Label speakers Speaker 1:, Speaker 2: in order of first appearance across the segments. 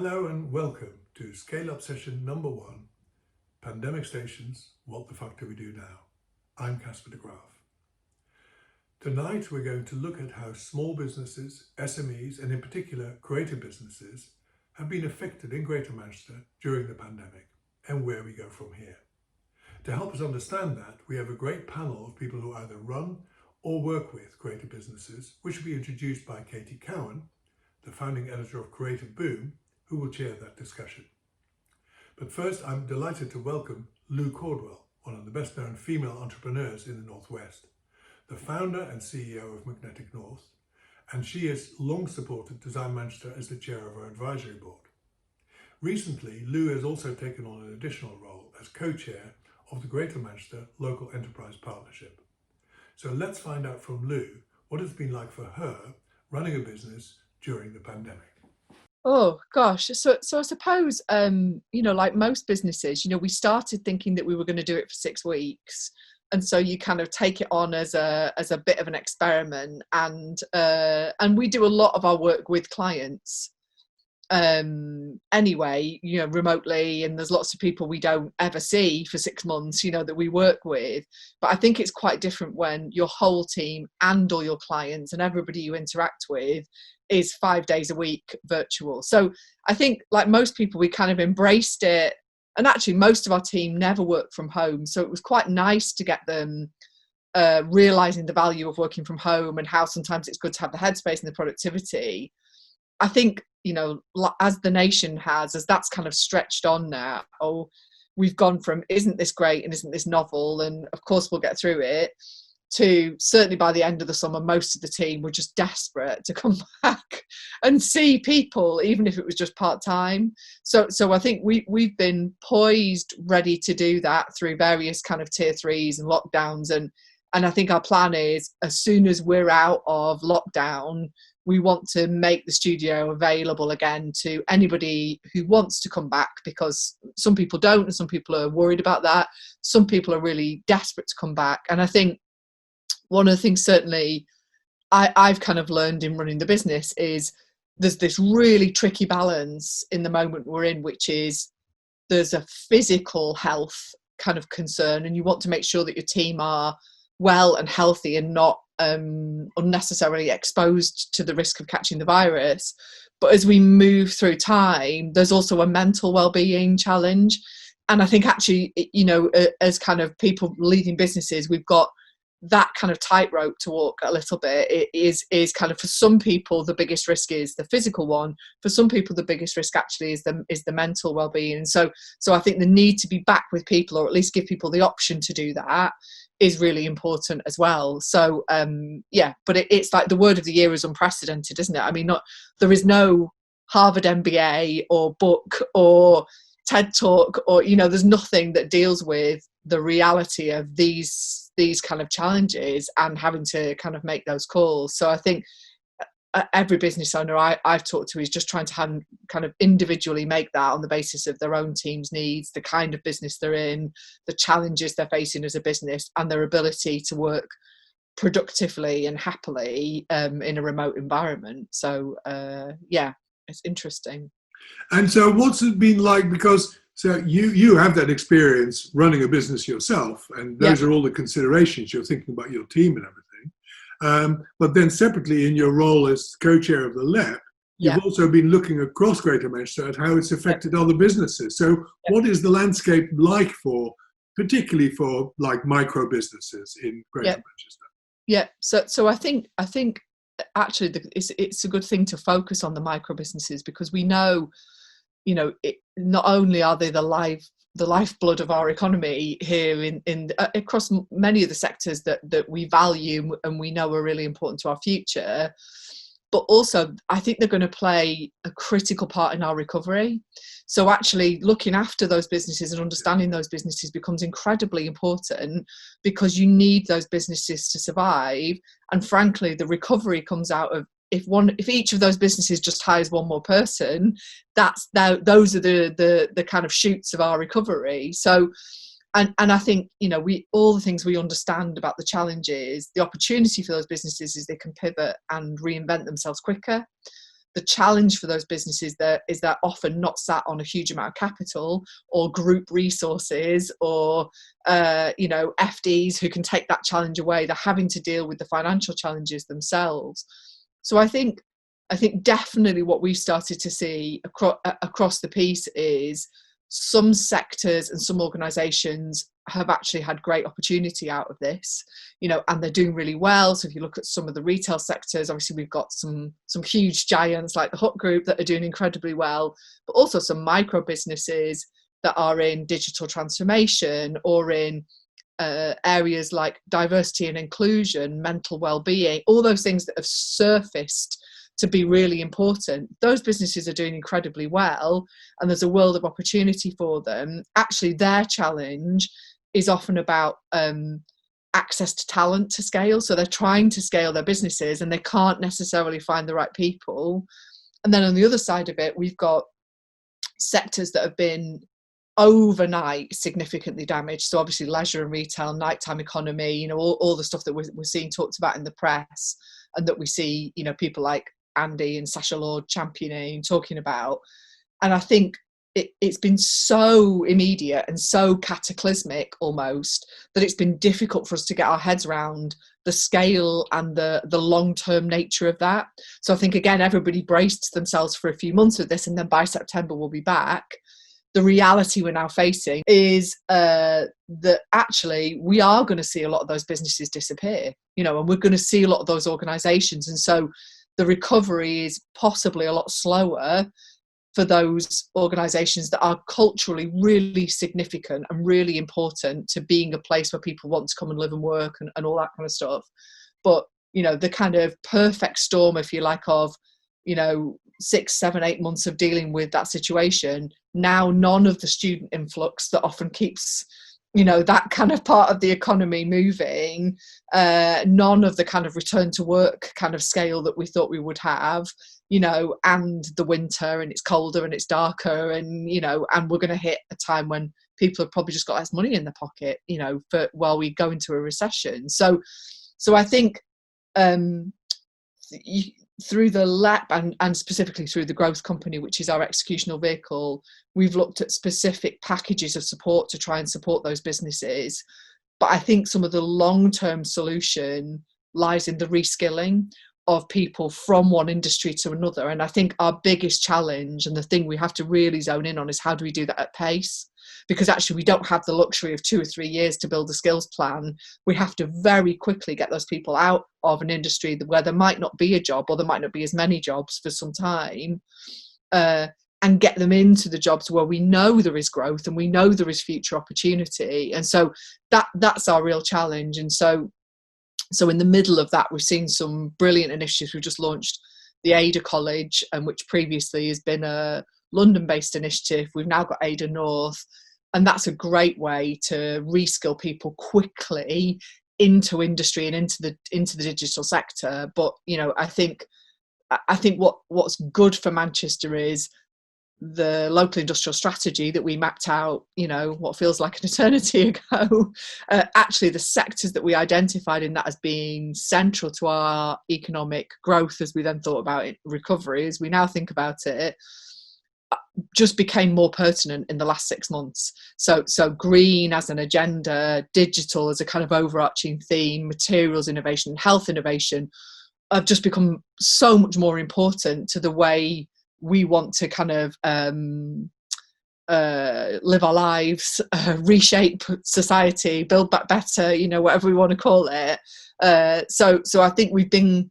Speaker 1: Hello and welcome to Scale Up session number 1, Pandemic Stations, What the Fuck Do We Do Now? I'm Kasper de Graaf. Tonight we're going to look at how small businesses, SMEs and in particular creative businesses have been affected in Greater Manchester during the pandemic and where we go from here. To help us understand that, we have a great panel of people who either run or work with creative businesses, which will be introduced by Katy Cowan, the founding editor of Creative Boom, who will chair that discussion. But first, I'm delighted to welcome Lou Cordwell, one of the best known female entrepreneurs in the Northwest, the founder and CEO of magneticNorth, and she has long supported Design Manchester as the chair of our advisory board. Recently, Lou has also taken on an additional role as co-chair of the Greater Manchester Local Enterprise Partnership. So let's find out from Lou what it's been like for her running a business during the pandemic.
Speaker 2: Oh gosh, so I suppose like most businesses, we started thinking that we were going to do it for 6 weeks, and so you kind of take it on as a bit of an experiment, and we do a lot of our work with clients anyway, remotely, and there's lots of people we don't ever see for 6 months, that we work with. But I think it's quite different when your whole team and all your clients and everybody you interact with is 5 days a week virtual. So I think, like most people, we kind of embraced it, and actually most of our team never worked from home, so it was quite nice to get them realizing the value of working from home and how sometimes it's good to have the headspace and the productivity. I think, as the nation has, as that's kind of stretched on now, we've gone from isn't this great and isn't this novel, and of course we'll get through it, to certainly by the end of the summer, most of the team were just desperate to come back and see people, even if it was just part-time. So I think we've been poised, ready to do that through various kind of tier 3s and lockdowns. And I think our plan is, as soon as we're out of lockdown, we want to make the studio available again to anybody who wants to come back, because some people don't, and some people are worried about that. Some people are really desperate to come back. And I think one of the things certainly I've kind of learned in running the business is there's this really tricky balance in the moment we're in, which is there's a physical health kind of concern, and you want to make sure that your team are well and healthy and not unnecessarily exposed to the risk of catching the virus. But as we move through time, there's also a mental well-being challenge. And I think actually, as kind of people leading businesses, we've got that kind of tightrope to walk a little bit. It is kind of, for some people, the biggest risk is the physical one. For some people, the biggest risk actually is the mental well-being. And so I think the need to be back with people, or at least give people the option to do that, is really important as well. So but it's like the word of the year is unprecedented, isn't it? I mean, there is no Harvard MBA or book or TED Talk, or there's nothing that deals with the reality of these kind of challenges and having to kind of make those calls. So I think every business owner I've talked to is just trying to kind of individually make that on the basis of their own team's needs, the kind of business they're in, the challenges they're facing as a business, and their ability to work productively and happily in a remote environment. So it's interesting.
Speaker 1: And so what's it been like? Because so you have that experience running a business yourself, and those are all the considerations. You're thinking about your team and everything. But then separately, in your role as co-chair of the LEP, you've also been looking across Greater Manchester at how it's affected other businesses. So what is the landscape like particularly for like micro businesses in Greater Manchester?
Speaker 2: Yeah, so I think actually it's a good thing to focus on the micro businesses, because we know, not only are they the lifeblood of our economy here in across many of the sectors that we value and we know are really important to our future, but also I think they're going to play a critical part in our recovery. So actually looking after those businesses and understanding those businesses becomes incredibly important, because you need those businesses to survive. And frankly, the recovery comes out of if each of those businesses just hires one more person, those are the kind of shoots of our recovery. So, and I think, all the things we understand about the challenges, the opportunity for those businesses is they can pivot and reinvent themselves quicker. the challenge for those businesses there is they're often not sat on a huge amount of capital or group resources or FDs who can take that challenge away. They're having to deal with the financial challenges themselves. So I think definitely what we've started to see across the piece is some sectors and some organisations have actually had great opportunity out of this, and they're doing really well. So if you look at some of the retail sectors, obviously we've got some huge giants like the Hut Group that are doing incredibly well, but also some micro businesses that are in digital transformation or in areas like diversity and inclusion, mental well-being, all those things that have surfaced to be really important. Those businesses are doing incredibly well, and there's a world of opportunity for them. Actually, their challenge is often about access to talent to scale. So they're trying to scale their businesses and they can't necessarily find the right people. And then on the other side of it, we've got sectors that have been overnight significantly damaged. So obviously leisure and retail, nighttime economy, all the stuff that we're seeing talked about in the press, and that we see, people like Andy and Sacha Lord championing, talking about. And I think it's been so immediate and so cataclysmic almost that it's been difficult for us to get our heads around the scale and the long-term nature of that. So I think, again, everybody braced themselves for a few months of this, and then by September we'll be back. The reality we're now facing is that actually we are going to see a lot of those businesses disappear, and we're going to see a lot of those organisations. And so the recovery is possibly a lot slower for those organisations that are culturally really significant and really important to being a place where people want to come and live and work and all that kind of stuff. But, the kind of perfect storm, if you like, of, 6, 7, 8 months of dealing with that situation, now none of the student influx that often keeps that kind of part of the economy moving, none of the kind of return to work kind of scale that we thought we would have, and the winter, and it's colder and it's darker, and and we're going to hit a time when people have probably just got less money in their pocket, while we go into a recession. So I think through the LEP and specifically through the Growth Company, which is our executional vehicle, we've looked at specific packages of support to try and support those businesses. But I think some of the long-term solution lies in the reskilling of people from one industry to another. And I think our biggest challenge, and the thing we have to really zone in on, is how do we do that at pace? Because actually we don't have the luxury of 2 or 3 years to build a skills plan. We have to very quickly get those people out of an industry where there might not be a job, or there might not be as many jobs for some time, and get them into the jobs where we know there is growth and we know there is future opportunity. And so that's our real challenge. And so in the middle of that, we've seen some brilliant initiatives. We've just launched the Ada College, which previously has been a London-based initiative. We've now got MagneticNorth, and that's a great way to reskill people quickly into industry and into the digital sector. But I think what's good for Manchester is the local industrial strategy that we mapped out, what feels like an eternity ago. Actually, the sectors that we identified in that as being central to our economic growth, as we then thought about it, recovery, as we now think about it, just became more pertinent in the last 6 months. So green as an agenda, digital as a kind of overarching theme, materials innovation, health innovation have just become so much more important to the way we want to kind of live our lives, reshape society, build back better, whatever we want to call it. So I think we've been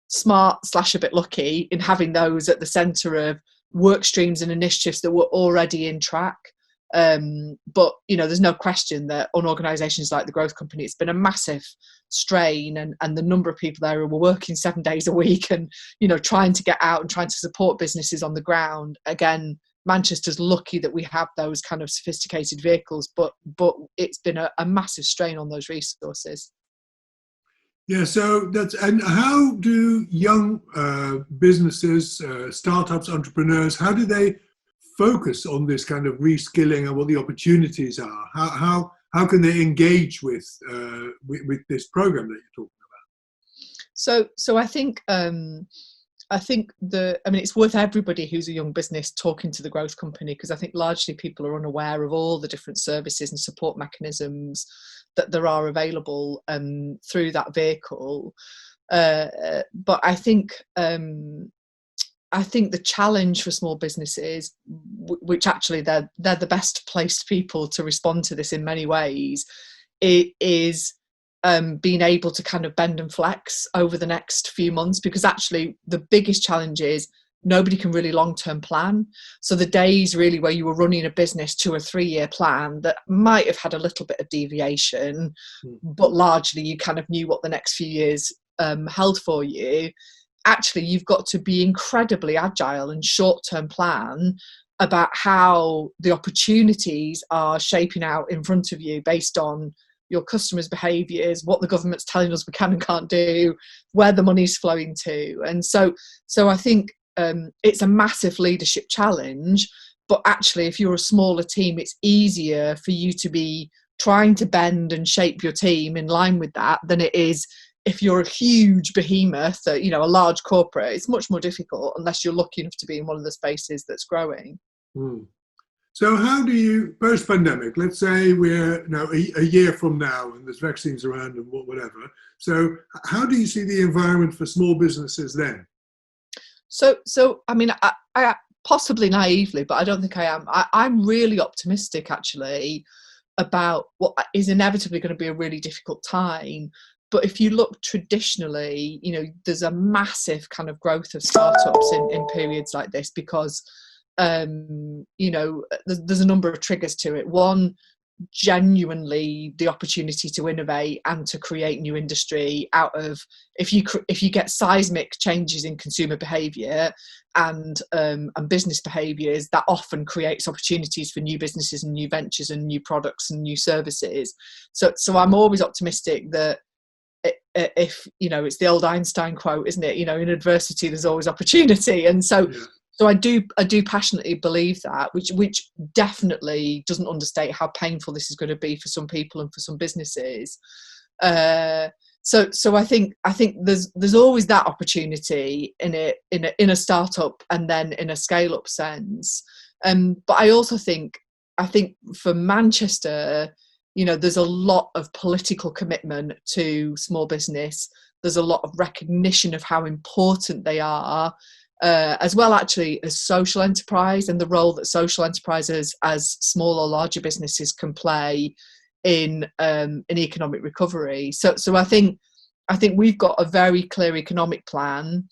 Speaker 2: smart / a bit lucky in having those at the centre of work streams and initiatives that were already in track. But there's no question that on organisations like the Growth Company, it's been a massive strain, and the number of people there who were working 7 days a week and trying to get out and trying to support businesses on the ground. Again, Manchester's lucky that we have those kind of sophisticated vehicles, but it's been a massive strain on those resources.
Speaker 1: Yeah, so and how do young businesses, startups, entrepreneurs, how do they focus on this kind of reskilling and what the opportunities are? How can they engage with this program that you're talking about?
Speaker 2: So I think I think it's worth everybody who's a young business talking to the growth company, because I think largely people are unaware of all the different services and support mechanisms that there are available through that vehicle. But I think the challenge for small businesses, which actually they're the best placed people to respond to this in many ways, it is being able to kind of bend and flex over the next few months, because actually the biggest challenge is nobody can really long-term plan. So the days really where you were running a business to a 3-year plan that might have had a little bit of deviation, but largely you kind of knew what the next few years held for you. Actually, you've got to be incredibly agile and short-term plan about how the opportunities are shaping out in front of you based on your customers' behaviours, what the government's telling us we can and can't do, where the money's flowing to. And so I think it's a massive leadership challenge, but actually if you're a smaller team, it's easier for you to be trying to bend and shape your team in line with that than it is if you're a huge behemoth, a large corporate. It's much more difficult unless you're lucky enough to be in one of the spaces that's growing.
Speaker 1: So how do you, post-pandemic, let's say we're now a year from now and there's vaccines around and whatever, so how do you see the environment for small businesses then? So
Speaker 2: I possibly naively, but I don't think I am. I'm really optimistic actually about what is inevitably going to be a really difficult time. But if you look traditionally, there's a massive kind of growth of startups in periods like this because, there's a number of triggers to it. One, genuinely the opportunity to innovate and to create new industry out of, if you get seismic changes in consumer behaviour and business behaviours, that often creates opportunities for new businesses and new ventures and new products and new services. So I'm always optimistic that if it's the old Einstein quote, isn't it? In adversity there's always opportunity. And so I do passionately believe that, which definitely doesn't understate how painful this is going to be for some people and for some businesses. So I think there's always that opportunity in a startup and then in a scale up sense. But I also think for Manchester, there's a lot of political commitment to small business. There's a lot of recognition of how important they are, as well actually as social enterprise and the role that social enterprises as small or larger businesses can play in economic recovery. So I think we've got a very clear economic plan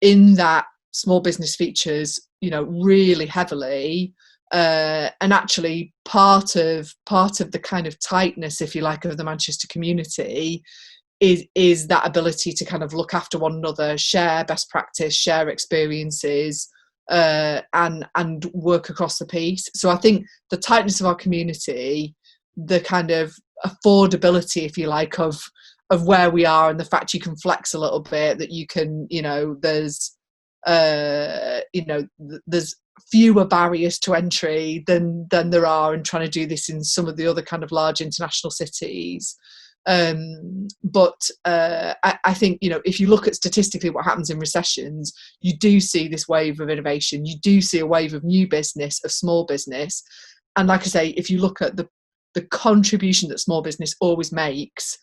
Speaker 2: in that small business features, really heavily. And actually part of the kind of tightness, if you like, of the Manchester community is that ability to kind of look after one another, share best practice, share experiences, and work across the piece. So I think the tightness of our community, the kind of affordability, if you like, of where we are, and the fact you can flex a little bit, that you can, there's fewer barriers to entry than there are in trying to do this in some of the other kind of large international cities. But I think, if you look at statistically what happens in recessions, you do see this wave of innovation. You do see a wave of new business, of small business. And like I say, if you look at the contribution that small business always makes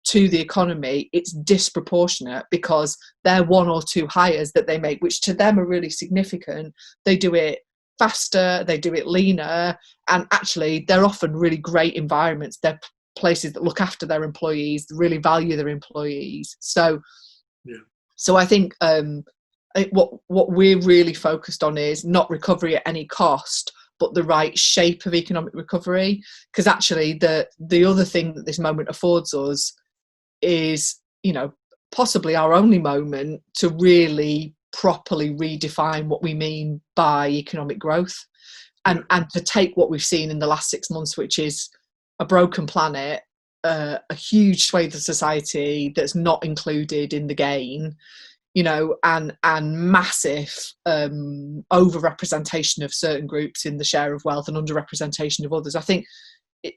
Speaker 2: to the economy, it's disproportionate because they're one or two hires that they make, which to them are really significant. They do it faster, they do it leaner, and actually they're often really great environments. They're places that look after their employees, really value their employees. So I think what we're really focused on is not recovery at any cost, but the right shape of economic recovery. Because actually the other thing that this moment affords us is, possibly our only moment to really properly redefine what we mean by economic growth, and to take what we've seen in the last 6 months, which is a broken planet, a huge swathe of society that's not included in the gain, and massive overrepresentation of certain groups in the share of wealth and underrepresentation of others. I think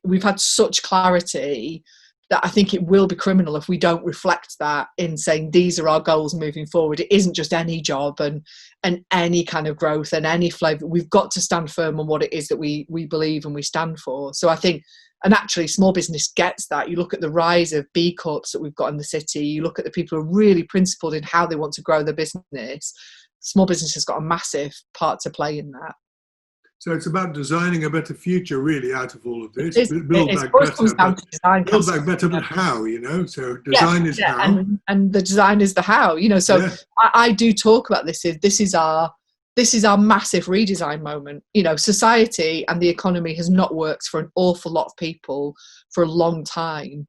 Speaker 2: we've had such clarity that I think it will be criminal if we don't reflect that in saying these are our goals moving forward. It isn't just any job and any kind of growth and any flavour. We've got to stand firm on what it is that we believe and we stand for. So I think, and actually small business gets that. You look at the rise of B Corps that we've got in the city, you look at the people who are really principled in how they want to grow their business. Small business has got a massive part to play in that.
Speaker 1: So it's about designing a better future, really, out of all of this.
Speaker 2: Build
Speaker 1: back better, but how, you know? So design is how.
Speaker 2: And the design is the how, you know. So I do talk about this is our massive redesign moment. You know, society and the economy has not worked for an awful lot of people for a long time.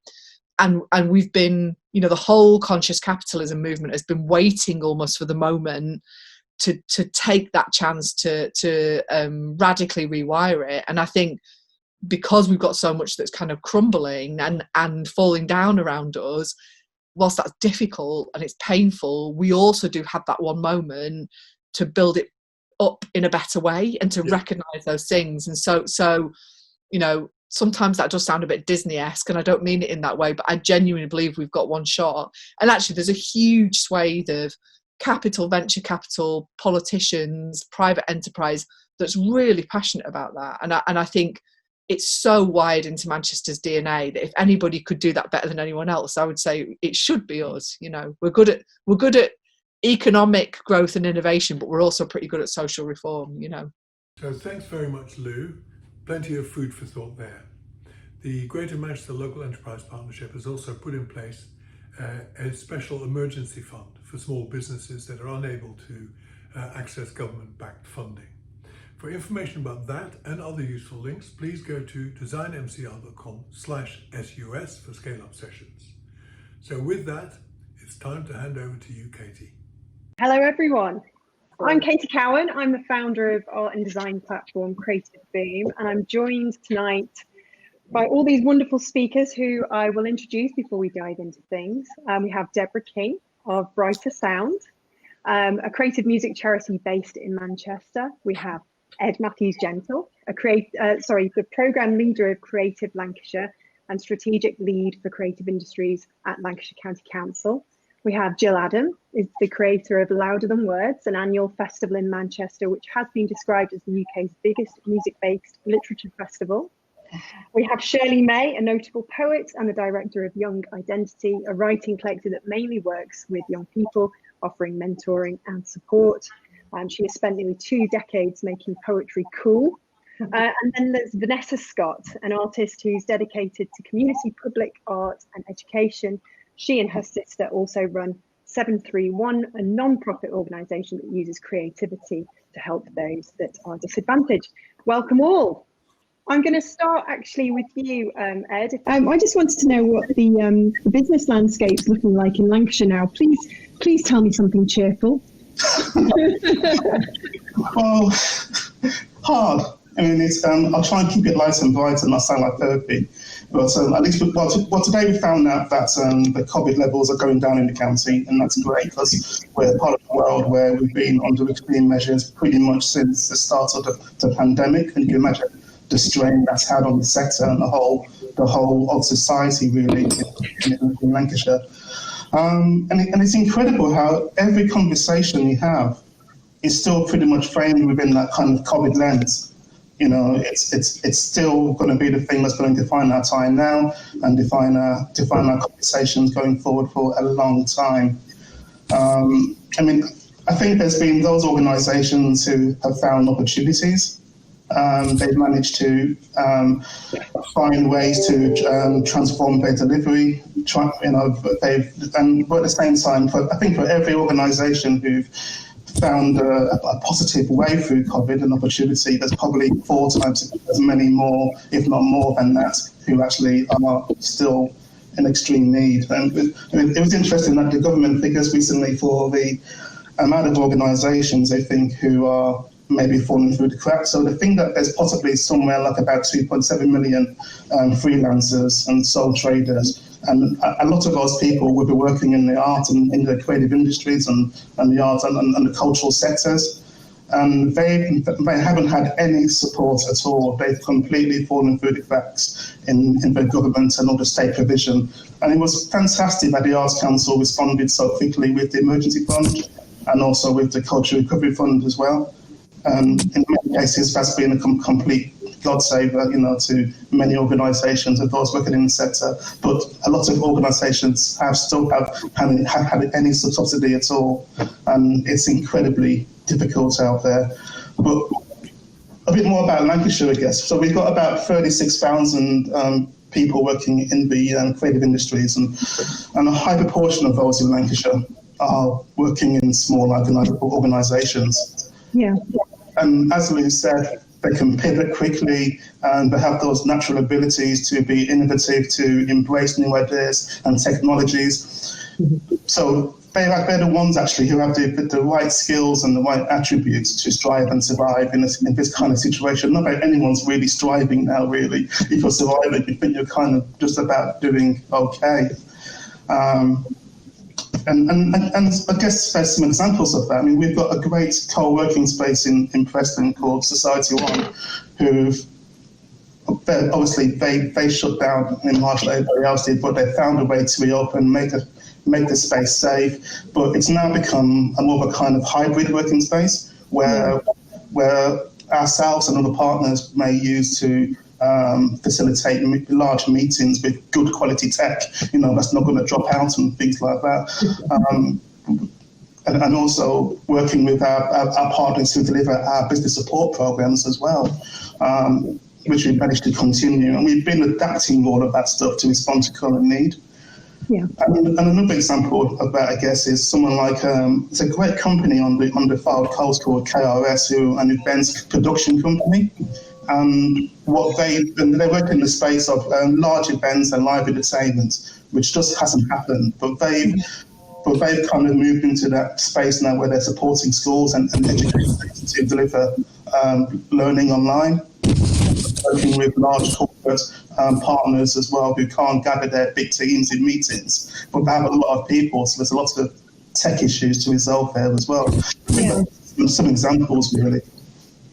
Speaker 2: And we've been, you know, the whole conscious capitalism movement has been waiting almost for the moment to take that chance to radically rewire it. And I think because we've got so much that's kind of crumbling and falling down around us, whilst that's difficult and it's painful, we also do have that one moment to build it up in a better way and to recognise those things. And so you know, sometimes that does sound a bit Disney-esque, and I don't mean it in that way, but I genuinely believe we've got one shot. And actually there's a huge swathe of capital, venture capital, politicians, private enterprise that's really passionate about that. And I think it's so wired into Manchester's DNA that if anybody could do that better than anyone else, I would say it should be us. You know, we're good at economic growth and innovation, but we're also pretty good at social reform, you know.
Speaker 1: So thanks very much, Lou. Plenty of food for thought there. The Greater Manchester Local Enterprise Partnership has also put in place a special emergency fund for small businesses that are unable to access government-backed funding. For information about that and other useful links, please go to designmcr.com/SUS for scale-up sessions. So with that, it's time to hand over to you, Katy.
Speaker 3: Hello, everyone. I'm Katy Cowan. I'm the founder of art and design platform Creative Boom, and I'm joined tonight by all these wonderful speakers who I will introduce before we dive into things. We have Debra King of Brighter Sound, a creative music charity based in Manchester. We have Ed Matthews-Gentle, the programme leader of Creative Lancashire and strategic lead for creative industries at Lancashire County Council. We have Jill Adam, is the creator of Louder Than Words, an annual festival in Manchester, which has been described as the UK's biggest music-based literature festival. We have Shirley May, a notable poet and the director of Young Identity, a writing collective that mainly works with young people, offering mentoring and support. She has spent nearly 2 decades making poetry cool. And then there's Venessa Scott, an artist who's dedicated to community public art and education. She and her sister also run 731, a non-profit organisation that uses creativity to help those that are disadvantaged. Welcome all. I'm going to start actually with you, Ed. I just wanted to know what the business landscape's looking like in Lancashire now. Please tell me something cheerful.
Speaker 4: Well, hard. I mean, it's I'll try and keep it light and bright and not sound like therapy. But at least, today we found out that the COVID levels are going down in the county, and that's great because we're part of the world where we've been under extreme measures pretty much since the start of the pandemic, and you can imagine the strain that's had on the sector and the whole of society really in Lancashire. And it's incredible how every conversation we have is still pretty much framed within that kind of COVID lens. You know, it's still going to be the thing that's going to define our time now and define our conversations going forward for a long time. I mean, I think there's been those organisations who have found opportunities. They've managed to find ways to transform their delivery. But at the same time, I think for every organisation who've found a positive way through COVID, an opportunity, there's probably 4 times as many more, if not more than that, who actually are still in extreme need. And it was interesting that the government figures recently for the amount of organisations they think who are maybe falling through the cracks. So they think that there's possibly somewhere like about 2.7 million freelancers and sole traders. And a lot of those people will be working in the art and in the creative industries and the art and the cultural sectors. and they haven't had any support at all. They've completely fallen through the cracks in the government and all the state provision. And it was fantastic that the Arts Council responded so quickly with the emergency fund and also with the Cultural Recovery Fund as well. In many cases, that's been a complete godsaver, to many organisations and those working in the sector. But a lot of organisations haven't had any subsidy at all, and it's incredibly difficult out there. But a bit more about Lancashire, I guess. So we've got about 36,000 people working in the creative industries, and a high proportion of those in Lancashire are working in small organisations.
Speaker 3: Yeah.
Speaker 4: And as Lou said, they can pivot quickly and they have those natural abilities to be innovative, to embrace new ideas and technologies. Mm-hmm. So they're the ones actually who have the right skills and the right attributes to strive and survive in this kind of situation. Not that anyone's really striving now, really. If you're surviving, you think you're kind of just about doing okay. And I guess there's some examples of that. I mean, we've got a great co-working space in Preston called Society One, who obviously they shut down in March like everybody else did, but they found a way to reopen, make the space safe. But it's now become a more of a kind of hybrid working space where ourselves and other partners may use to facilitate large meetings with good quality tech, that's not going to drop out and things like that. And also working with our partners who deliver our business support programs as well, which we've managed to continue. And we've been adapting all of that stuff to respond to current need.
Speaker 3: Yeah.
Speaker 4: And another example of that, I guess, is someone like, it's a great company on the Fylde Coast called KRS, who an events production company. And they work in the space of large events and live entertainment, which just hasn't happened. But they've kind of moved into that space now where they're supporting schools and educators to deliver learning online, working with large corporate partners as well who can't gather their big teams in meetings, but they have a lot of people, so there's a lot of tech issues to resolve there as well.
Speaker 3: Yeah.
Speaker 4: Some examples, really.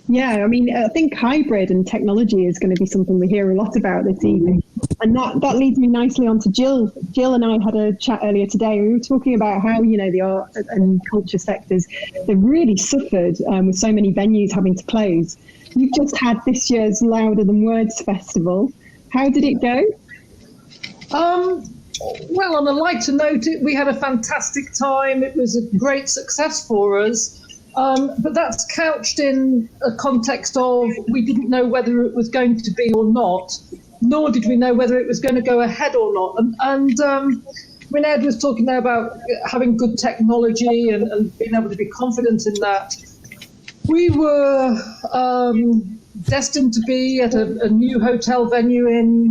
Speaker 3: Yeah, I mean, I think hybrid and technology is going to be something we hear a lot about this evening. And that leads me nicely on to Jill. Jill and I had a chat earlier today. We were talking about how, the art and culture sectors, they've really suffered with so many venues having to close. You've just had this year's Louder Than Words Festival. How did it go?
Speaker 5: Well, on a lighter note, we had a fantastic time. It was a great success for us. But that's couched in a context of we didn't know whether it was going to be or not, nor did we know whether it was going to go ahead or not. And when Ed was talking there about having good technology and being able to be confident in that, we were destined to be at a new hotel venue in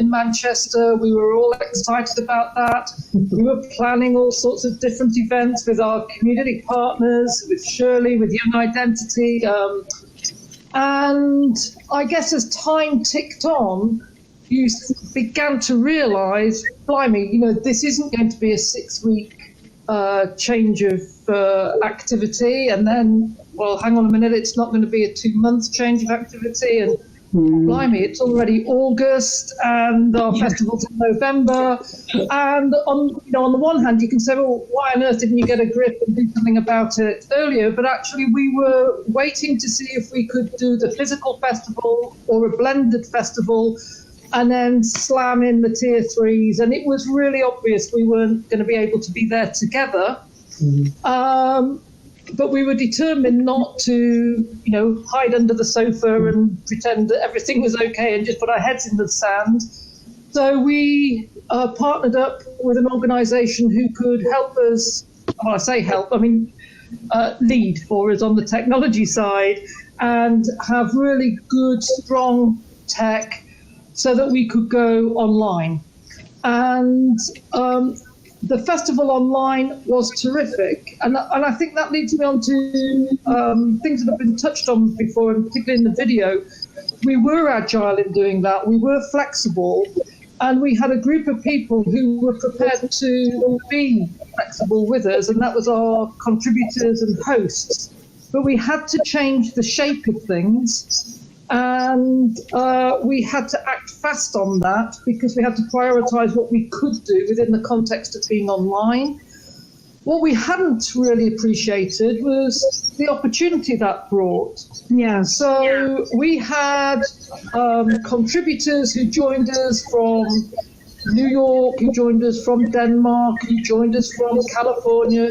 Speaker 5: Manchester. We were all excited about that. We were planning all sorts of different events with our community partners, with Shirley, with Young Identity. And I guess as time ticked on, you began to realise, blimey, this isn't going to be a 6-week change of activity, and then, well, hang on a minute, it's not going to be a 2-month change of activity, and blimey, it's already August, and our festival's in November, and on the one hand, you can say, well, why on earth didn't you get a grip and do something about it earlier? But actually, we were waiting to see if we could do the physical festival or a blended festival, and then slam in the tier 3s, and it was really obvious we weren't going to be able to be there together. But we were determined not to, hide under the sofa and pretend that everything was okay and just put our heads in the sand. So we partnered up with an organisation who could help us, well, I say help, I mean lead for us on the technology side and have really good, strong tech so that we could go online. And the festival online was terrific. And I think that leads me on to things that have been touched on before, and particularly in the video. We were agile in doing that. We were flexible. And we had a group of people who were prepared to be flexible with us, and that was our contributors and hosts. but we had to change the shape of things, and we had to act fast on that because we had to prioritise what we could do within the context of being online. What we hadn't really appreciated was the opportunity that brought.
Speaker 3: Yeah.
Speaker 5: So we had contributors who joined us from New York, who joined us from Denmark, who joined us from California.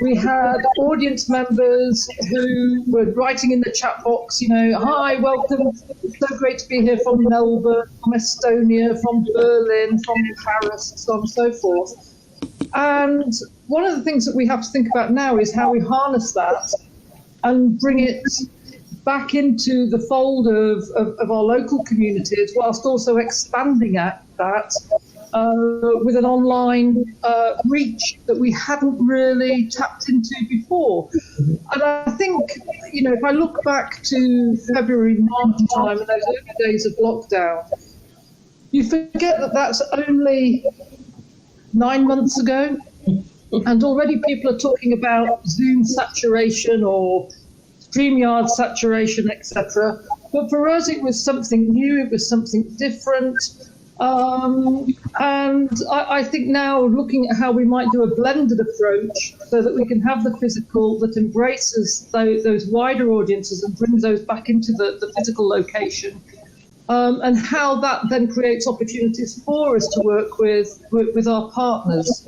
Speaker 5: We had audience members who were writing in the chat box, hi, welcome, so great to be here from Melbourne, from Estonia, from Berlin, from Paris, so on and so forth. And one of the things that we have to think about now is how we harness that and bring it back into the fold of our local communities, whilst also expanding at that with an online reach that we hadn't really tapped into before. And I think, if I look back to February, March time and those early days of lockdown, you forget that that's only 9 months ago, and already people are talking about Zoom saturation or StreamYard saturation, etc. But for us, it was something new, it was something different. And I think now looking at how we might do a blended approach so that we can have the physical that embraces those wider audiences and brings those back into the physical location. And how that then creates opportunities for us to work with our partners.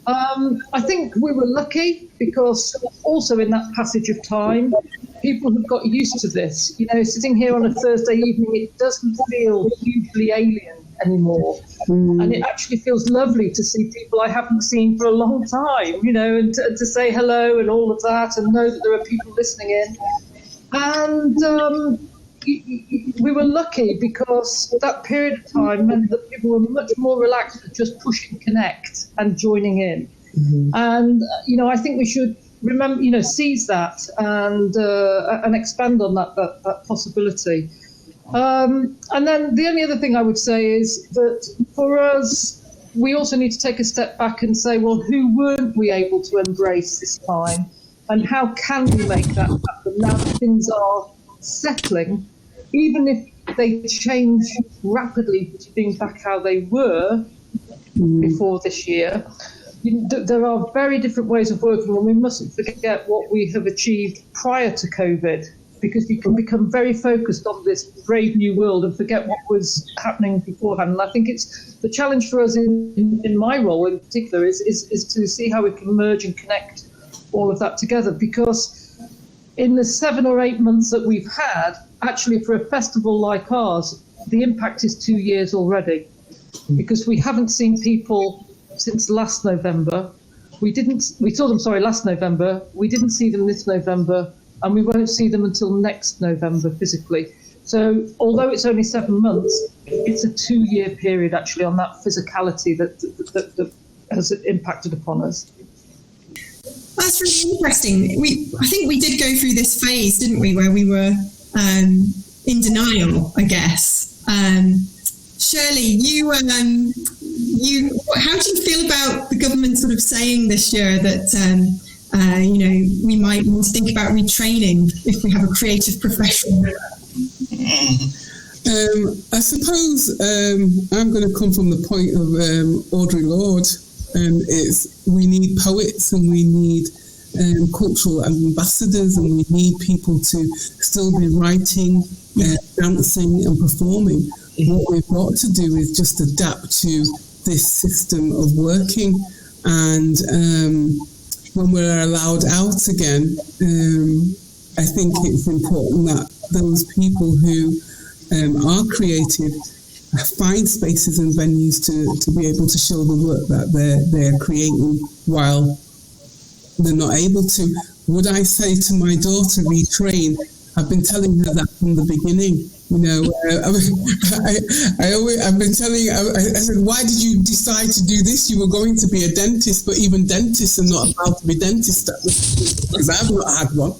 Speaker 5: I think we were lucky because also in that passage of time, people have got used to this. Sitting here on a Thursday evening, it doesn't feel hugely alien anymore. And it actually feels lovely to see people I haven't seen for a long time, and to say hello and all of that and know that there are people listening in. And we were lucky because that period of time meant that people were much more relaxed at just pushing connect and joining in. And, I think we should remember, seize that and expand on that possibility. And then the only other thing I would say is that for us, we also need to take a step back and say, well, who weren't we able to embrace this time? And how can we make that happen now that things are settling? Even if they change rapidly to being back how they were before this year, there are very different ways of working, and we mustn't forget what we have achieved prior to COVID, because we can become very focused on this brave new world and forget what was happening beforehand. And I think it's the challenge for us in my role in particular is to see how we can merge and connect all of that together, because in the 7 or 8 months that we've had, actually for a festival like ours, the impact is 2 years already, because we haven't seen people since last November. We saw them, last November. We didn't see them this November, and we won't see them until next November physically. So although it's only 7 months, it's a 2-year period actually on that physicality that has impacted upon us.
Speaker 6: That's really interesting. I think we did go through this phase, didn't we, where we were in denial, I guess. Shirley, how do you feel about the government sort of saying this year that we might want to think about retraining if we have a creative profession?
Speaker 7: I suppose I'm going to come from the point of Audre Lorde. We need poets and we need cultural ambassadors, and we need people to still be writing, dancing and performing. What we've got to do is just adapt to this system of working, and when we're allowed out again, I think it's important that those people who are creative find spaces and venues to be able to show the work that they're creating while they're not able to. Would I say to my daughter, retrain? I've been telling her that from the beginning. I've been telling her, I said, why did you decide to do this? You were going to be a dentist, but even dentists are not allowed to be dentists because I've not had one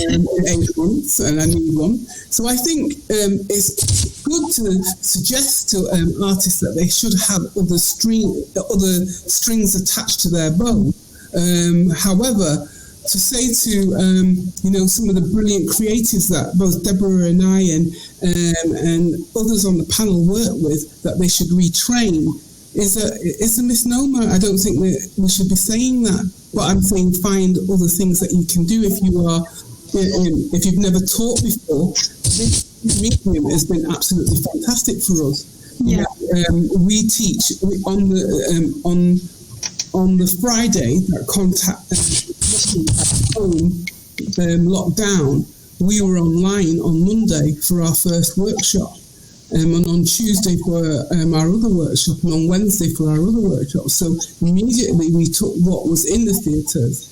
Speaker 7: in 8 months and I need one. So I think it's good to suggest to artists that they should have other strings attached to their bow. However, to say to some of the brilliant creatives that both Deborah and I and others on the panel work with, that they should retrain, it's a misnomer. I don't think that we should be saying that, but I'm saying find other things that you can do if you've never taught before. This medium has been absolutely fantastic for us.
Speaker 6: Yeah.
Speaker 7: We teach on the Friday that contact at home lockdown. We were online on Monday for our first workshop, and on Tuesday for our other workshop, and on Wednesday for our other workshop. So immediately we took what was in the theatres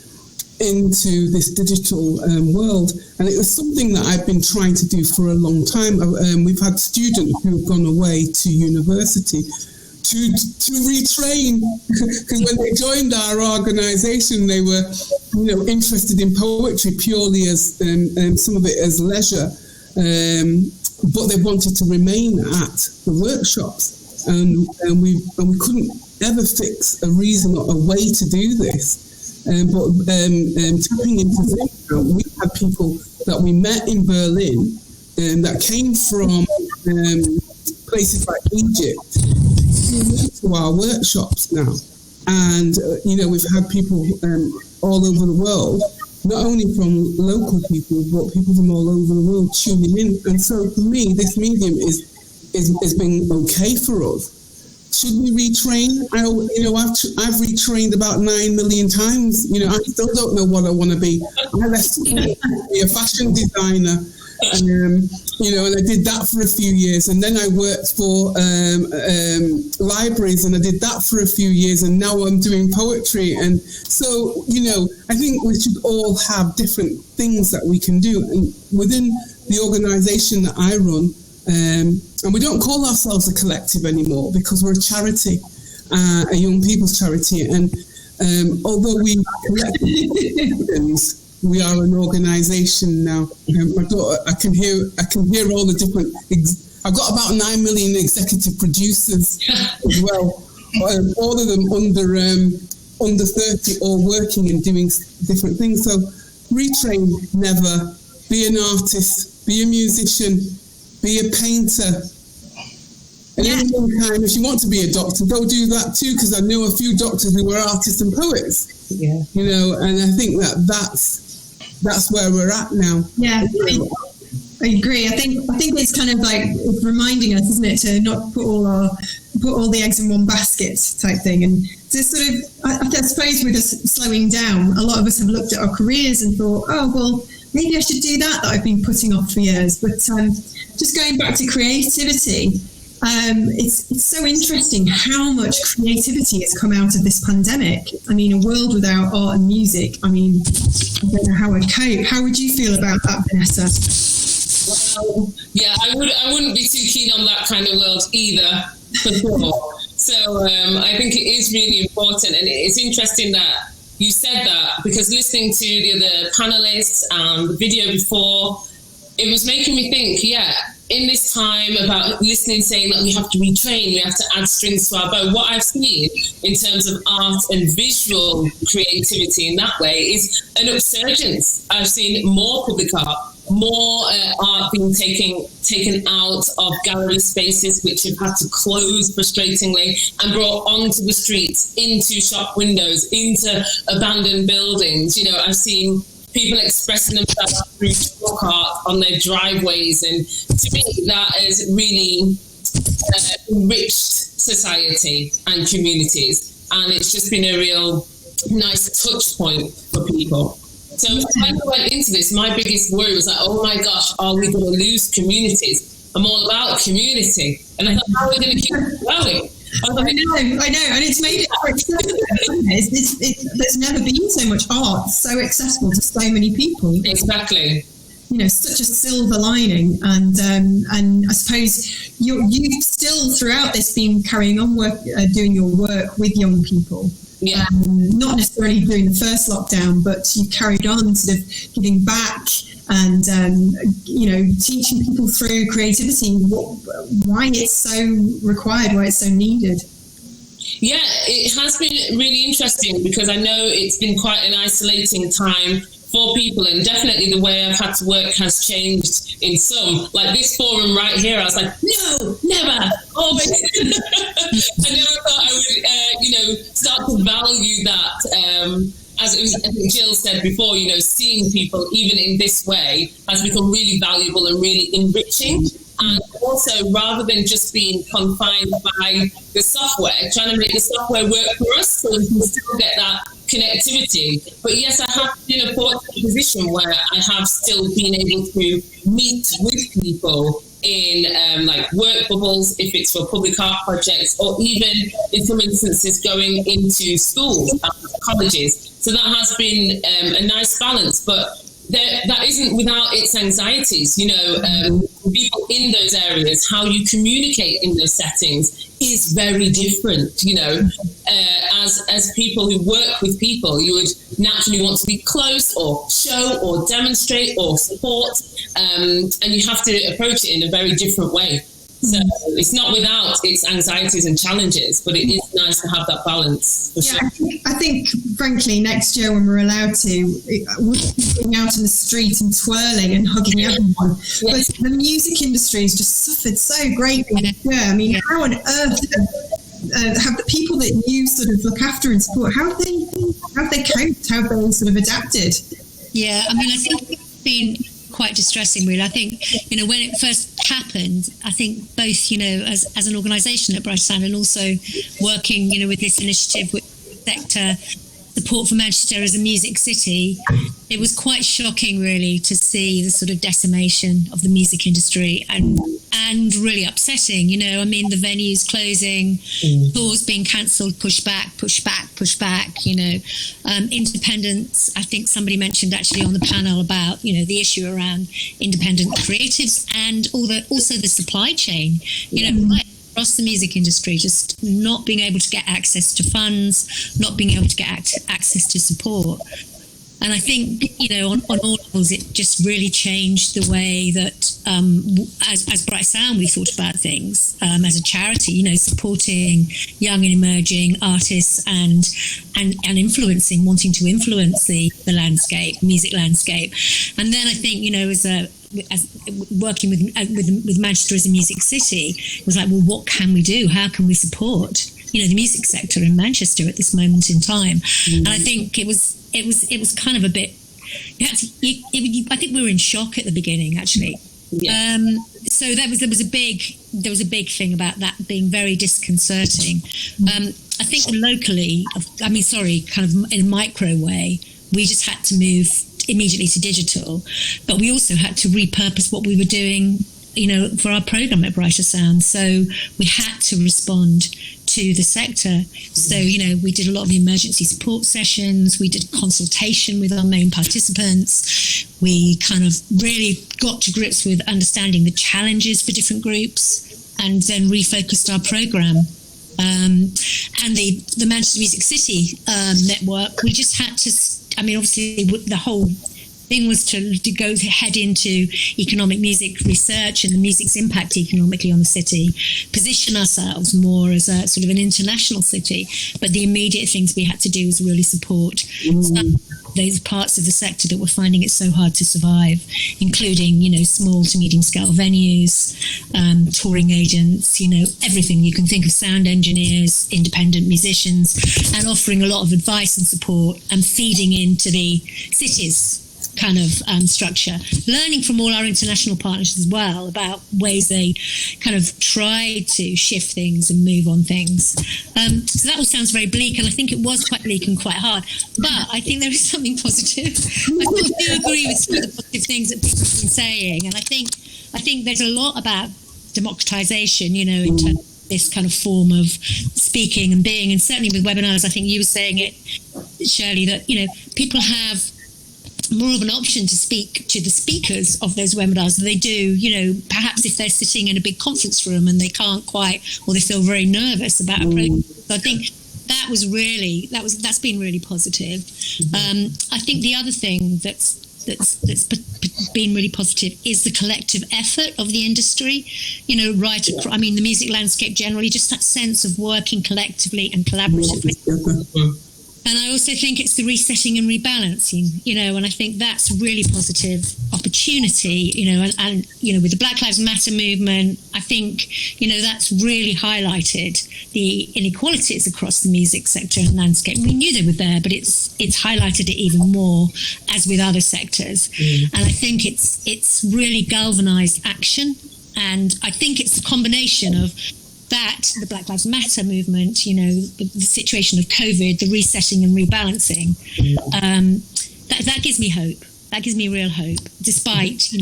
Speaker 7: into this digital world, and it was something that I've been trying to do for a long time. We've had students who have gone away to university to retrain, because when they joined our organisation, they were, interested in poetry purely as some of it as leisure, but they wanted to remain at the workshops, and we couldn't ever fix a reason or a way to do this. But tapping into Zoom, we had people that we met in Berlin that came from places like Egypt to our workshops now. And, we've had people all over the world, not only from local people, but people from all over the world tuning in. And so for me, this medium is been okay for us. Should we retrain? I've retrained about 9 million times. I still don't know what I want to be. I left school to be a fashion designer, and I did that for a few years. And then I worked for libraries, and I did that for a few years. And now I'm doing poetry. And so, I think we should all have different things that we can do. And within the organisation that I run, and we don't call ourselves a collective anymore because we're a charity, a young people's charity. And although we collect things, we are an organisation now. My daughter, I can hear all the different. I've got about 9 million executive producers as well. All of them under 30, all working and doing different things. So retrain never. Be an artist. Be a musician. Be a painter. And in the meantime, if you want to be a doctor, go do that too, because I know a few doctors who were artists and poets. Yeah. And I think that's where we're at now. Yeah,
Speaker 6: I agree. I think it's kind of like it's reminding us, isn't it, to not put all the eggs in one basket type thing. And to sort of, I suppose with us slowing down, a lot of us have looked at our careers and thought, oh, well, maybe I should do that I've been putting off for years. But just going back to creativity, it's so interesting how much creativity has come out of this pandemic. I mean, a world without art and music, I don't know how I'd cope. How would you feel about that, Venessa?
Speaker 8: Well, yeah, I wouldn't be too keen on that kind of world either, for sure. So I think it is really important, and it's interesting that you said that, because listening to the other panelists and the video before, it was making me think, in this time about listening, saying that we have to retrain, we have to add strings to our bow. What I've seen in terms of art and visual creativity in that way is an upsurgence. I've seen more public art, more art being taken out of gallery spaces which have had to close frustratingly and brought onto the streets, into shop windows, into abandoned buildings. I've seen people expressing themselves through chalk art on their driveways, and to me that has really enriched society and communities, and it's just been a real nice touch point for people. So when I went into this, my biggest worry was like, oh my gosh, are we going to lose communities? I'm all about community, and I thought, how are we going to keep it going? I know, and it's made it more accessible. There's never been so much art so accessible to so many people. Exactly. Such a silver lining, and I suppose you've still throughout this been carrying on doing your work with young people. Yeah. Not necessarily during the first lockdown, but you carried on sort of giving back and teaching people through creativity, why it's so required, why it's so needed. Yeah, it has been really interesting because I know it's been quite an isolating time for people, and definitely the way I've had to work has changed in some. Like this forum right here, I was like, no, never, always. I never thought I would, start to value that. As I think Jill said before, seeing people even in this way has become really valuable and really enriching. And also, rather than just being confined by the software, trying to make the software work for us so we can still get that connectivity. But yes, I have been in a fortunate position where I have still been able to meet with people in like work bubbles, if it's for public art projects, or even in some instances going into schools and colleges. So that has been a nice balance, but that isn't without its anxieties. People in those areas, how you communicate in those settings is very different. As people who work with people, you would naturally want to be close or show or demonstrate or support, and you have to approach it in a very different way. So it's not without its anxieties and challenges, but it is nice to have that balance. For sure.
Speaker 6: I think, frankly, next year when we're allowed to, we'll be going out in the street and twirling and hugging everyone. Yeah. But the music industry has just suffered so greatly this year. I mean, how on earth have the people that you sort of look after and support, how have they coped? How have they sort of adapted?
Speaker 9: Yeah, I mean, I think it's been quite distressing, really. I think, when it first happened, I think both, as an organisation at Bright Sound and also working, with this initiative with sector support for Manchester as a music city, it was quite shocking, really, to see the sort of decimation of the music industry and really upsetting. I mean, the venues closing, tours being cancelled, pushed back. Independence. I think somebody mentioned actually on the panel about the issue around independent creatives and also the supply chain. Right across the music industry, just not being able to get access to funds, not being able to get access to support. And I think, on all levels, it just really changed the way that, as Bright Sound, we thought about things as a charity, supporting young and emerging artists and wanting to influence the landscape, music landscape. And then I think, as working with Manchester as a music city, it was like, well, what can we do? How can we support, the music sector in Manchester at this moment in time? And I think it was kind of a bit. I think we were in shock at the beginning, actually. Yeah. So there was a big thing about that being very disconcerting. I think locally, kind of in a micro way, we just had to move immediately to digital, but we also had to repurpose what we were doing, for our program at Brighter Sound. So we had to respond to the sector. So, we did a lot of emergency support sessions. We did consultation with our main participants. We kind of really got to grips with understanding the challenges for different groups and then refocused our program. And the Manchester Music City network, we just had to, obviously the whole thing was to head into economic music research and the music's impact economically on the city, position ourselves more as a sort of an international city. But the immediate things we had to do was really support some of those parts of the sector that were finding it so hard to survive, including, small to medium scale venues, touring agents, everything you can think of, sound engineers, independent musicians, and offering a lot of advice and support and feeding into the city's kind of structure, learning from all our international partners as well about ways they kind of try to shift things and move on things. So that all sounds very bleak, and I think it was quite bleak and quite hard, but I think there is something positive. I do agree with some of the positive things that people have been saying, and I think there's a lot about democratization, in terms of this kind of form of speaking and being, and certainly with webinars, I think you were saying it, Shirley, that people have more of an option to speak to the speakers of those webinars than they do, perhaps if they're sitting in a big conference room and they can't quite, or they feel very nervous about a program. So I think that's been really positive. I think the other thing that's that's been really positive is the collective effort of the industry, right across, I mean, the music landscape generally, just that sense of working collectively and collaboratively. And I also think it's the resetting and rebalancing, and I think that's a really positive opportunity, and with the Black Lives Matter movement, I think, that's really highlighted the inequalities across the music sector and landscape. We knew they were there, but it's highlighted it even more, as with other sectors. And I think it's really galvanized action. And I think it's a combination of that, the Black Lives Matter movement, the situation of COVID, the resetting and rebalancing, that gives me hope. That gives me real hope, despite,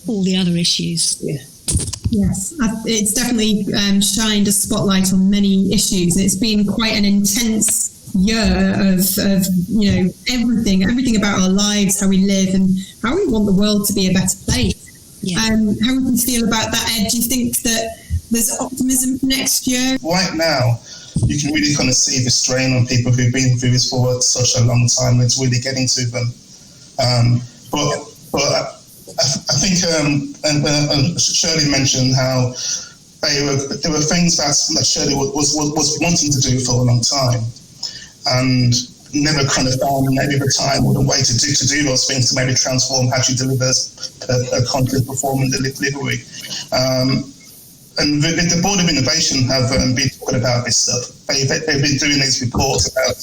Speaker 9: all the other issues.
Speaker 6: Yeah. Yes, it's definitely shined a spotlight on many issues. It's been quite an intense year of everything about our lives, how we live, and how we want the world to be a better place.
Speaker 9: Yeah.
Speaker 6: How would you feel about that, Ed? Do you think that there's optimism for next year?
Speaker 4: Right now, you can really kind of see the strain on people who've been through this for such a long time. It's really getting to them. But I think Shirley mentioned how there were things that Shirley was wanting to do for a long time, and never kind of found maybe the time or the way to do those things, to maybe transform how she delivers her content, performance, delivery. And the Board of Innovation have been talking about this stuff. They've been doing these reports about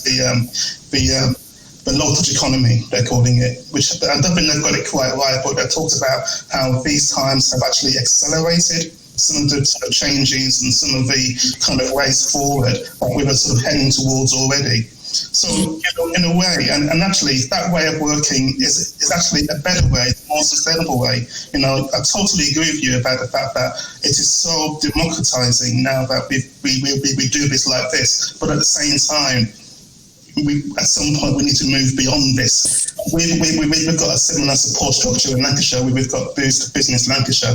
Speaker 4: the low-touch economy, they're calling it, which I don't think they've got it quite right, but they've talked about how these times have actually accelerated some of the sort of changes and some of the kind of ways forward that we were sort of heading towards already. So, in a way, and actually that way of working is actually a better way, a more sustainable way. I totally agree with you about the fact that it is so democratizing now that we do this like this, but at the same time, at some point we need to move beyond this. We've got a similar support structure in Lancashire. We've got Boost Business Lancashire,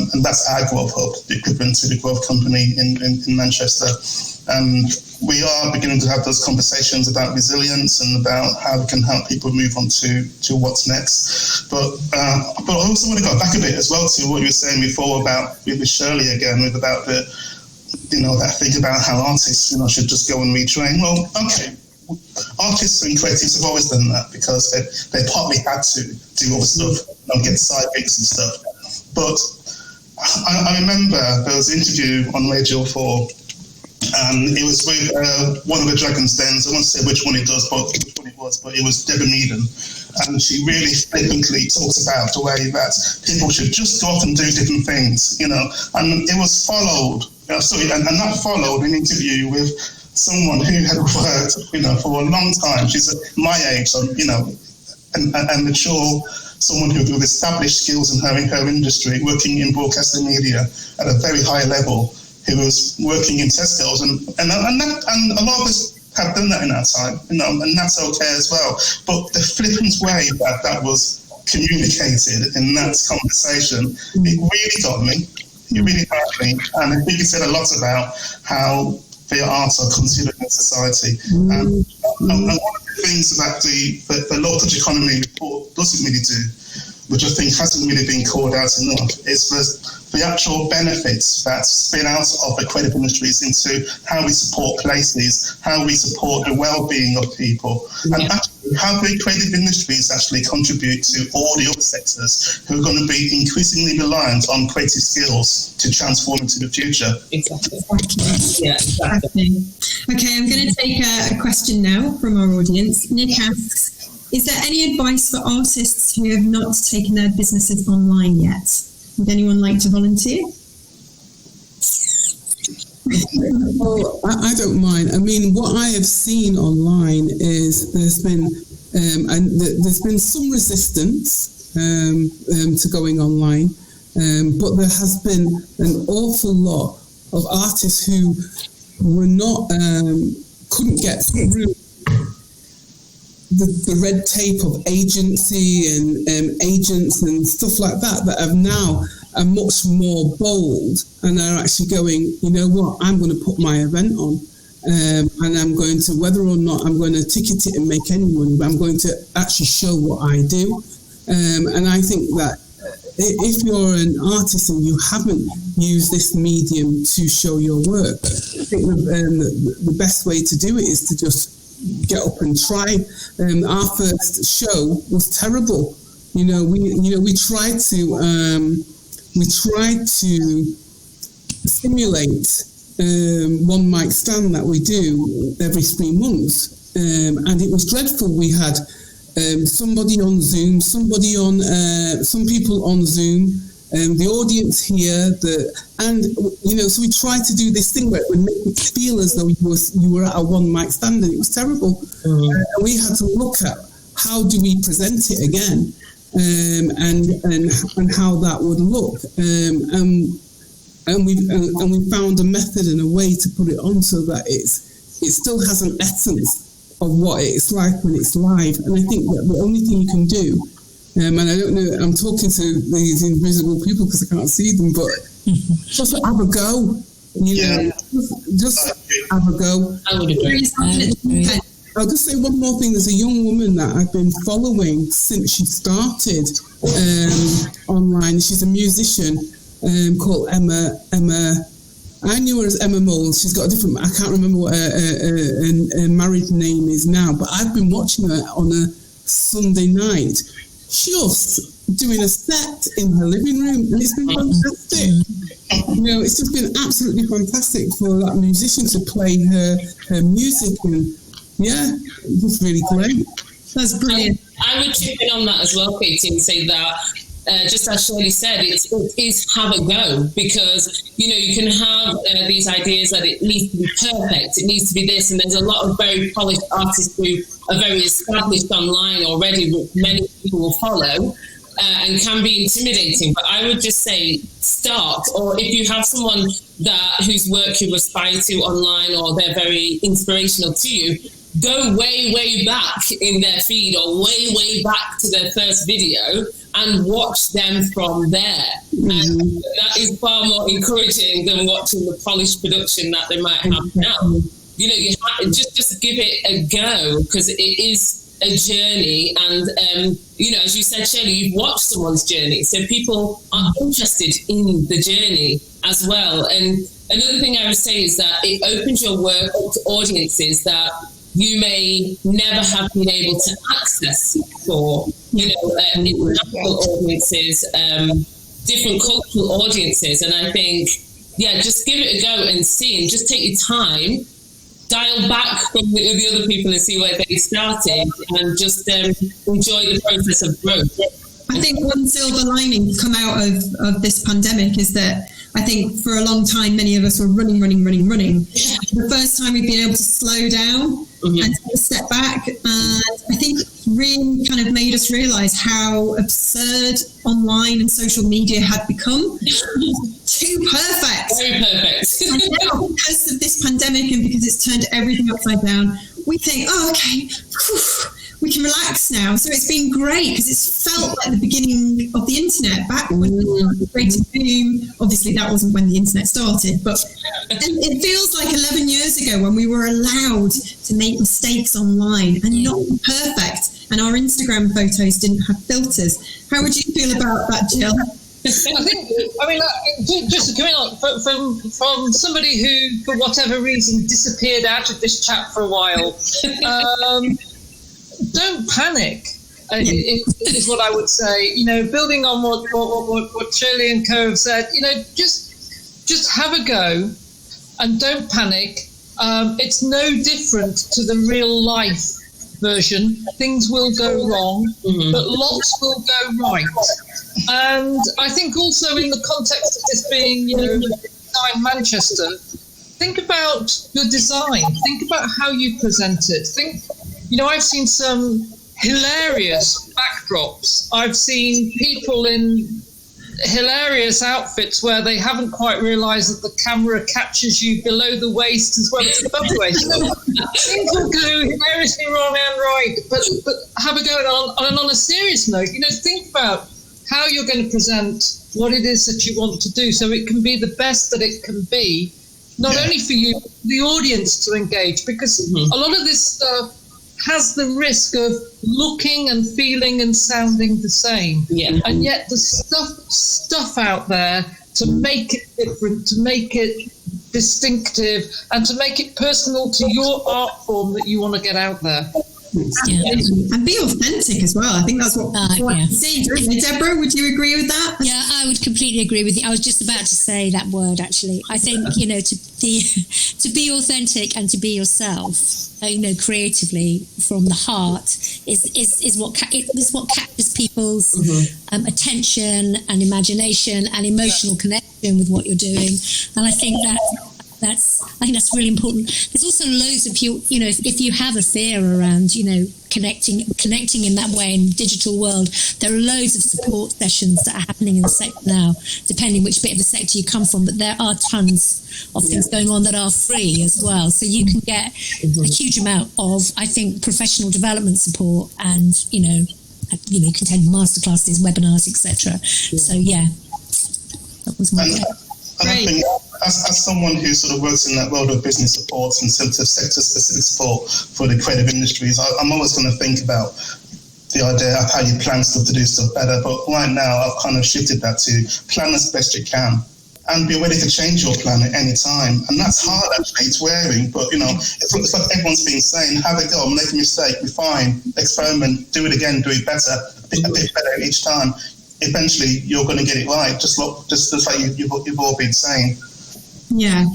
Speaker 4: and that's our Growth Hub, the equivalent to the Growth Company in Manchester. And we are beginning to have those conversations about resilience and about how we can help people move on to what's next. But I also want to go back a bit as well to what you were saying before about with Shirley again, about the that thing about how artists should just go and retrain. Well, okay. Artists and creatives have always done that because they partly had to do all the stuff and get side gigs and stuff. But I remember there was an interview on Radio 4, and it was with one of the Dragon's Dens. I won't say which one it was, but it was Debra King, and she really flippantly talks about the way that people should just go off and do different things, and it was followed. And that followed an interview with someone who had worked, for a long time. She's my age, so, and mature, someone who with established skills in her industry, working in broadcasting media at a very high level, who was working in Tesco's, and a lot of us have done that in our time, and that's okay as well. But the flippant way that was communicated in that conversation, it really got me. It really got me, and I think it said a lot about how the arts are considered in society. And one of the things that the low-touch economy report doesn't really do, which I think hasn't really been called out enough, is the actual benefits that spin out of the creative industries into how we support places, how we support the well-being of people, and actually how the creative industries actually contribute to all the other sectors who are going to be increasingly reliant on creative skills to transform into the future.
Speaker 6: Exactly. Yeah, exactly. Okay, I'm going to take a question now from our audience. Nick asks, is there any advice for artists who have not taken their businesses online yet? Would anyone like to volunteer?
Speaker 7: Well, I don't mind. I mean, what I have seen online is there's been some resistance to going online, but there has been an awful lot of artists who were not couldn't get through the red tape of agency and agents and stuff like that have now are much more bold and are actually going, you know what, I'm going to put my event on. and I'm going to, whether or not I'm going to ticket it and make any money, but I'm going to actually show what I do. And I think that if you're an artist and you haven't used this medium to show your work, I think the best way to do it is to just get up and try. Our first show was terrible. We tried to simulate one mic stand that we do every 3 months, and it was dreadful. We had somebody on Zoom, some people on Zoom, the audience here, so we tried to do this thing where it would make it feel as though you were at a one mic stand, and it was terrible. And we had to look at how do we present it again, and how that would look, and we found a method and a way to put it on so that it still has an essence of what it's like when it's live. And I think that the only thing you can do, and I don't know, I'm talking to these invisible people because I can't see them, but just have a go. Just have a go.
Speaker 8: I would agree.
Speaker 7: I'll just say one more thing. There's a young woman that I've been following since she started online. She's a musician called Emma. I knew her as Emma Moles. She's got a different, I can't remember what her married name is now, but I've been watching her on a Sunday night, just doing a set in her living room, and it's been fantastic. It's just been absolutely fantastic for that musician to play her music, and it was really great.
Speaker 6: That's brilliant.
Speaker 8: I would chip in on that as well, Katie, and say that just as Shirley said, it is have a go, because you can have these ideas that it needs to be perfect, it needs to be this, and there's a lot of very polished artists who are very established online already, which many people will follow, and can be intimidating. But I would just say start, or if you have someone whose work you aspire to online, or they're very inspirational to you, go way back in their feed, or way back to their first video, and watch them from there. And that is far more encouraging than watching the polished production that they might have now. You have to just give it a go, because it is a journey. And as you said, Shirley, you've watched someone's journey, so people are interested in the journey as well. And another thing I would say is that it opens your work up to audiences that you may never have been able to access for, international audiences, different cultural audiences. And I think, just give it a go and see, and just take your time, dial back from the other people and see where they started, and just enjoy the process of growth.
Speaker 6: I think one silver lining to come out of this pandemic is that I think for a long time, many of us were running. The first time we've been able to slow down and take a step back. And I think it's really kind of made us realise how absurd online and social media had become. Too perfect.
Speaker 8: Very perfect.
Speaker 6: And now, because of this pandemic and because it's turned everything upside down, we think, okay, we can relax now. So it's been great, because it's felt like the beginning of the internet, back when the creative boom. Obviously, that wasn't when the internet started, but it feels like 11 years ago when we were allowed to make mistakes online and not be perfect, and our Instagram photos didn't have filters. How would you feel about that, Jill?
Speaker 5: Just to come in on, from somebody who, for whatever reason, disappeared out of this chat for a while, don't panic, is what I would say. Building on what Shirley and co have said, just have a go and don't panic. It's no different to the real life version. Things will go wrong, but lots will go right. And I think also in the context of this being, Design Manchester, think about your design. Think about how you present it. I've seen some hilarious backdrops. I've seen people in hilarious outfits where they haven't quite realised that the camera catches you below the waist as well as above the waist. Things will go hilariously wrong and right, but have a go on a serious note. Think about how you're going to present what it is that you want to do, so it can be the best that it can be, not only for you, the audience to engage, because a lot of this stuff has the risk of looking and feeling and sounding the same. Yeah. And yet the stuff out there to make it different, to make it distinctive, and to make it personal to your art form that you want to get out there.
Speaker 6: Yeah. And be authentic as well. I think that's what I see. Deborah, would you agree with that?
Speaker 9: Yeah, I would completely agree with you. I was just about to say that word, actually. I think, to be authentic and to be yourself, creatively from the heart is what captures people's attention and imagination and emotional connection with what you're doing. And I think that's really important. There's also loads of people, if you have a fear around, connecting in that way in the digital world, there are loads of support sessions that are happening in the sector now, depending which bit of the sector you come from, but there are tons of things going on that are free as well. So you can get a huge amount of, I think, professional development support and, you can attend masterclasses, webinars, etc. So, that was my
Speaker 4: And I think as someone who sort of works in that world of business supports and sort of sector-specific support for the creative industries, I'm always going to think about the idea of how you plan stuff to do stuff better. But right now, I've kind of shifted that to plan as best you can and be ready to change your plan at any time. And that's hard, actually. It's wearing, but, it's like everyone's been saying, have a go, make a mistake, be fine, experiment, do it again, do it better, a bit better each time. Eventually you're going to get it right, just like you've all been saying.
Speaker 5: Yeah.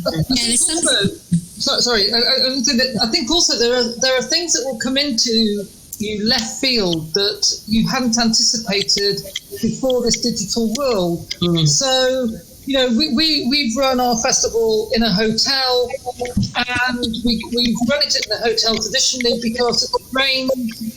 Speaker 5: Sorry. I think also there are things that will come into you left field that you hadn't anticipated before this digital world. So we've run our festival in a hotel, and we've run it in the hotel traditionally because it rains,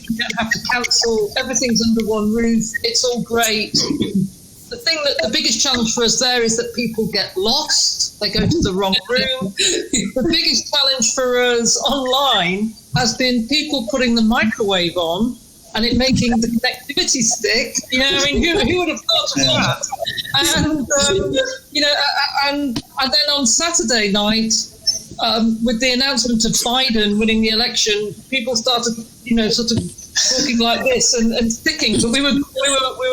Speaker 5: you don't have to cancel, everything's under one roof, it's all great. The biggest challenge for us there is that people get lost, they go to the wrong room. The biggest challenge for us online has been people putting the microwave on and it making the connectivity stick. Who would have thought of that? And and then on Saturday night, with the announcement of Biden winning the election, people started, sort of talking like this and sticking. But we were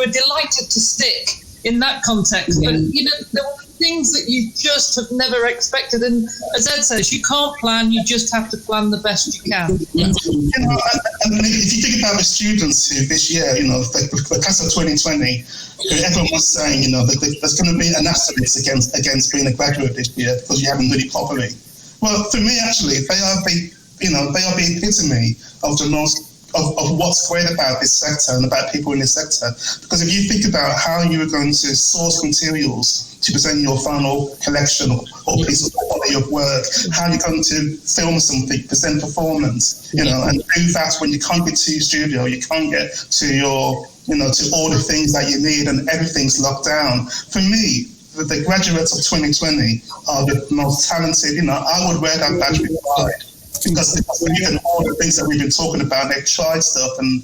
Speaker 5: delighted to stick in that context. But there were things that you just have never expected. And as Ed says, you can't plan, you just have to plan the best you can.
Speaker 4: If you think about the students who this year, the class of 2020, who everyone was saying, there's going to be an asterisk against being a graduate this year because you haven't done it properly. Well, for me, actually, they are the epitome of the most of what's great about this sector and about people in this sector. Because if you think about how you are going to source materials to present your final collection or piece of body of work, how you're going to film something, present performance, and do that when you can't get to your studio, you can't get to your, to all the things that you need and everything's locked down. For me, the graduates of 2020 are the most talented. I would wear that badge with pride. Because you can all the things that we've been talking about, they've tried stuff and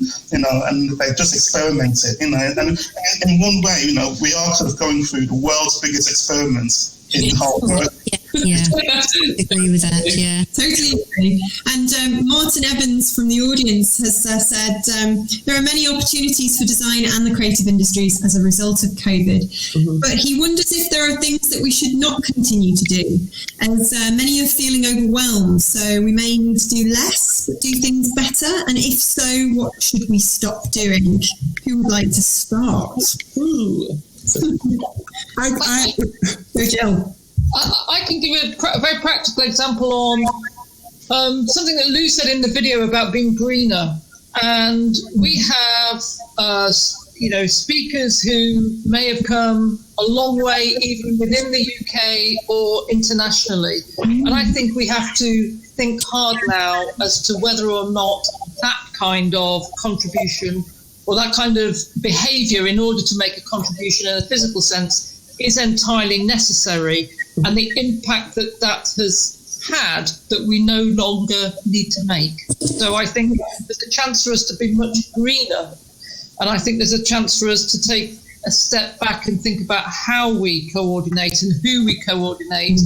Speaker 4: they've just experimented, and in one way, we are sort of going through the world's biggest experiments in the whole world.
Speaker 9: Yeah, agree with that. Yeah,
Speaker 6: totally agree. And Martin Evans from the audience has said there are many opportunities for design and the creative industries as a result of COVID, but he wonders if there are things that we should not continue to do, as many are feeling overwhelmed. So we may need to do less, but do things better. And if so, what should we stop doing? Who would like to start? Jill.
Speaker 5: I can give a very practical example on something that Lou said in the video about being greener. And we have, speakers who may have come a long way even within the UK or internationally. And I think we have to think hard now as to whether or not that kind of contribution or that kind of behaviour in order to make a contribution in a physical sense is entirely necessary, and the impact that has had that we no longer need to make. So I think there's a chance for us to be much greener, and I think there's a chance for us to take a step back and think about how we coordinate and who we coordinate,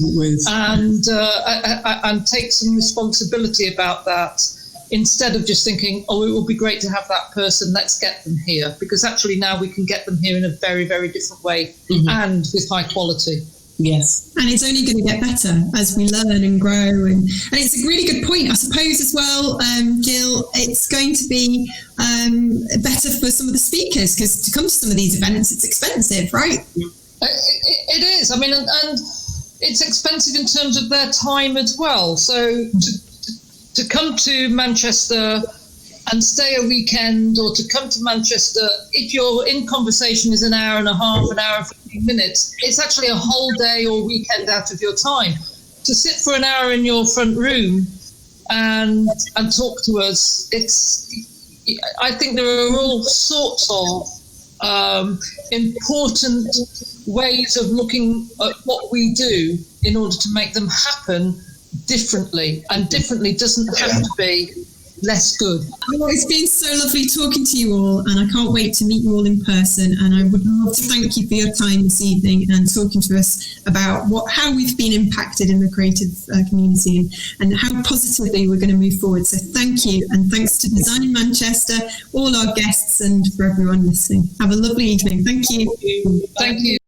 Speaker 5: and take some responsibility about that, instead of just thinking, oh, it will be great to have that person, let's get them here. Because actually now we can get them here in a very, very different way, and with high quality.
Speaker 6: Yes. And it's only going to get better as we learn and grow. And it's a really good point, I suppose, as well, Jill. It's going to be better for some of the speakers, because to come to some of these events, it's expensive, right?
Speaker 5: It is. I mean, and it's expensive in terms of their time as well. So to come to Manchester and stay a weekend, or to come to Manchester, if your in conversation is an hour and a half, an hour and 15 minutes, it's actually a whole day or weekend out of your time. To sit for an hour in your front room and talk to us, I think there are all sorts of important ways of looking at what we do in order to make them happen differently, and differently doesn't have to be less good.
Speaker 6: Well, it's been so lovely talking to you all, and I can't wait to meet you all in person. And I would love to thank you for your time this evening and talking to us about how we've been impacted in the creative community, and how positively we're going to move forward. So thank you, and thanks to Design in Manchester, all our guests, and for everyone listening. Have a lovely evening. Thank you.
Speaker 5: Thank you.